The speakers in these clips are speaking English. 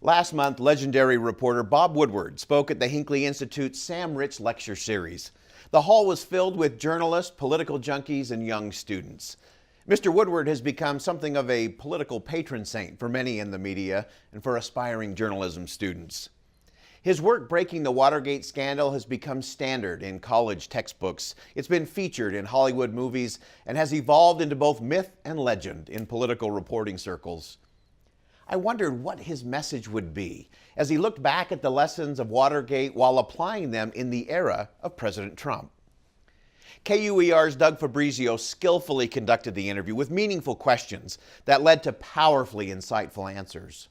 Last month, legendary reporter Bob Woodward spoke at the Hinckley Institute's Sam Rich Lecture Series. The hall was filled with journalists, political junkies, and young students. Mr. Woodward has become something of a political patron saint for many in the media and for aspiring journalism students. His work breaking the Watergate scandal has become standard in college textbooks. It's been featured in Hollywood movies and has evolved into both myth and legend in political reporting circles. I wondered what his message would be as he looked back at the lessons of Watergate while applying them in the era of President Trump. KUER's Doug Fabrizio skillfully conducted the interview with meaningful questions that led to powerfully insightful answers.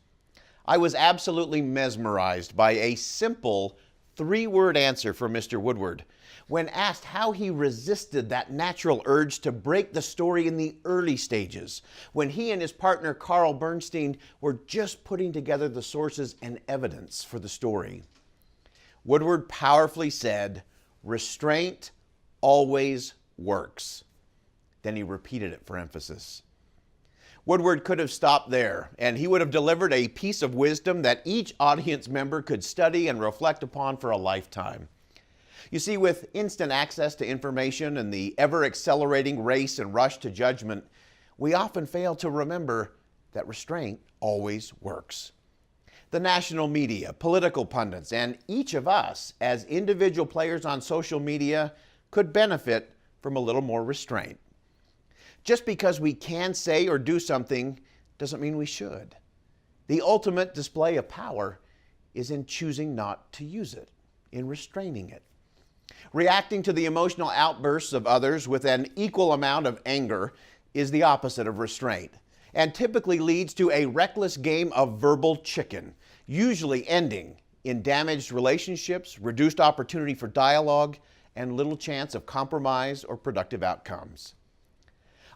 I was absolutely mesmerized by a simple three-word answer from Mr. Woodward when asked how he resisted that natural urge to break the story in the early stages, when he and his partner Carl Bernstein were just putting together the sources and evidence for the story. Woodward powerfully said, "Restraint always works." Then he repeated it for emphasis. Woodward could have stopped there, and he would have delivered a piece of wisdom that each audience member could study and reflect upon for a lifetime. You see, with instant access to information and the ever-accelerating race and rush to judgment, we often fail to remember that restraint always works. The national media, political pundits, and each of us as individual players on social media could benefit from a little more restraint. Just because we can say or do something doesn't mean we should. The ultimate display of power is in choosing not to use it, in restraining it. Reacting to the emotional outbursts of others with an equal amount of anger is the opposite of restraint, and typically leads to a reckless game of verbal chicken, usually ending in damaged relationships, reduced opportunity for dialogue, and little chance of compromise or productive outcomes.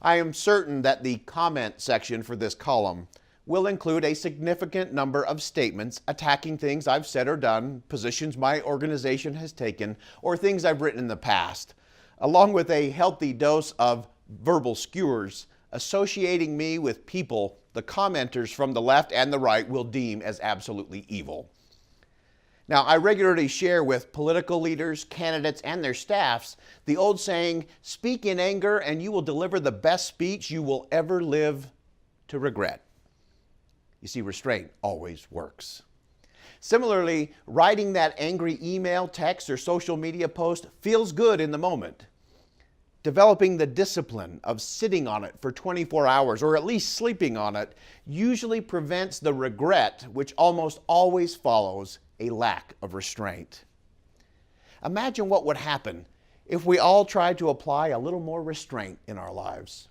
I am certain that the comment section for this column will include a significant number of statements attacking things I've said or done, positions my organization has taken, or things I've written in the past, along with a healthy dose of verbal skewers associating me with people the commenters from the left and the right will deem as absolutely evil. Now, I regularly share with political leaders, candidates, and their staffs the old saying, "Speak in anger and you will deliver the best speech you will ever live to regret." You see, restraint always works. Similarly, writing that angry email, text, or social media post feels good in the moment. Developing the discipline of sitting on it for 24 hours, or at least sleeping on it, usually prevents the regret which almost always follows a lack of restraint. Imagine what would happen if we all tried to apply a little more restraint in our lives.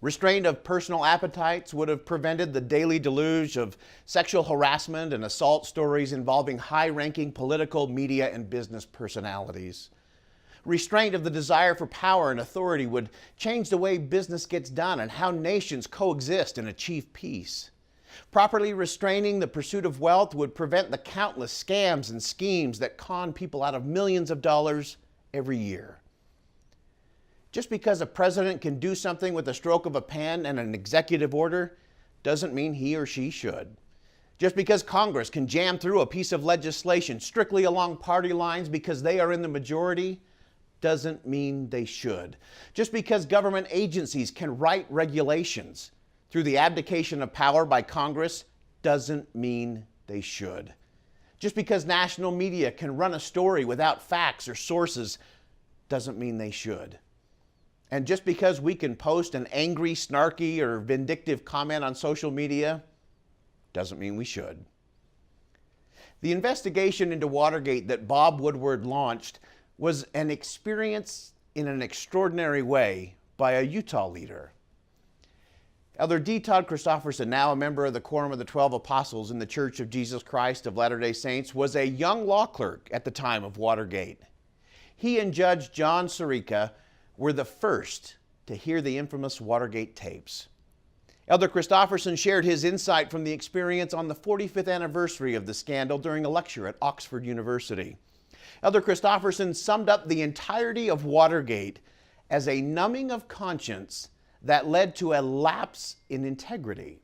Restraint of personal appetites would have prevented the daily deluge of sexual harassment and assault stories involving high-ranking political, media, and business personalities. Restraint of the desire for power and authority would change the way business gets done and how nations coexist and achieve peace. Properly restraining the pursuit of wealth would prevent the countless scams and schemes that con people out of millions of dollars every year. Just because a president can do something with a stroke of a pen and an executive order doesn't mean he or she should. Just because Congress can jam through a piece of legislation strictly along party lines because they are in the majority doesn't mean they should. Just because government agencies can write regulations through the abdication of power by Congress doesn't mean they should. Just because national media can run a story without facts or sources doesn't mean they should. And just because we can post an angry, snarky, or vindictive comment on social media doesn't mean we should. The investigation into Watergate that Bob Woodward launched was an experience in an extraordinary way by a Utah leader. Elder D. Todd Christofferson, now a member of the Quorum of the 12 Apostles in the Church of Jesus Christ of Latter-day Saints, was a young law clerk at the time of Watergate. He and Judge John Sirica were the first to hear the infamous Watergate tapes. Elder Christofferson shared his insight from the experience on the 45th anniversary of the scandal during a lecture at Oxford University. Elder Christofferson summed up the entirety of Watergate as a numbing of conscience that led to a lapse in integrity.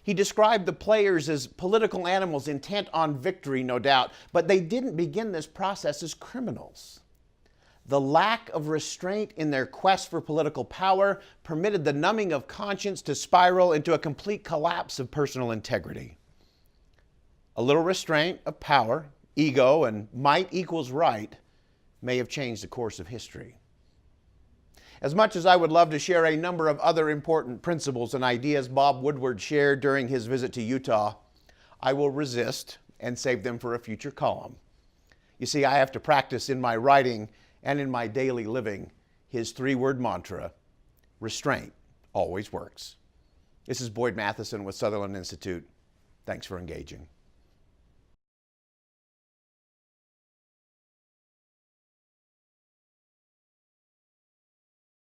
He described the players as political animals intent on victory, no doubt, but they didn't begin this process as criminals. The lack of restraint in their quest for political power permitted the numbing of conscience to spiral into a complete collapse of personal integrity. A little restraint of power, ego, and might equals right may have changed the course of history. As much as I would love to share a number of other important principles and ideas Bob Woodward shared during his visit to Utah, I will resist and save them for a future column. You see, I have to practice in my writing and in my daily living his three-word mantra, restraint always works. This is Boyd Matheson with Sutherland Institute. Thanks for engaging.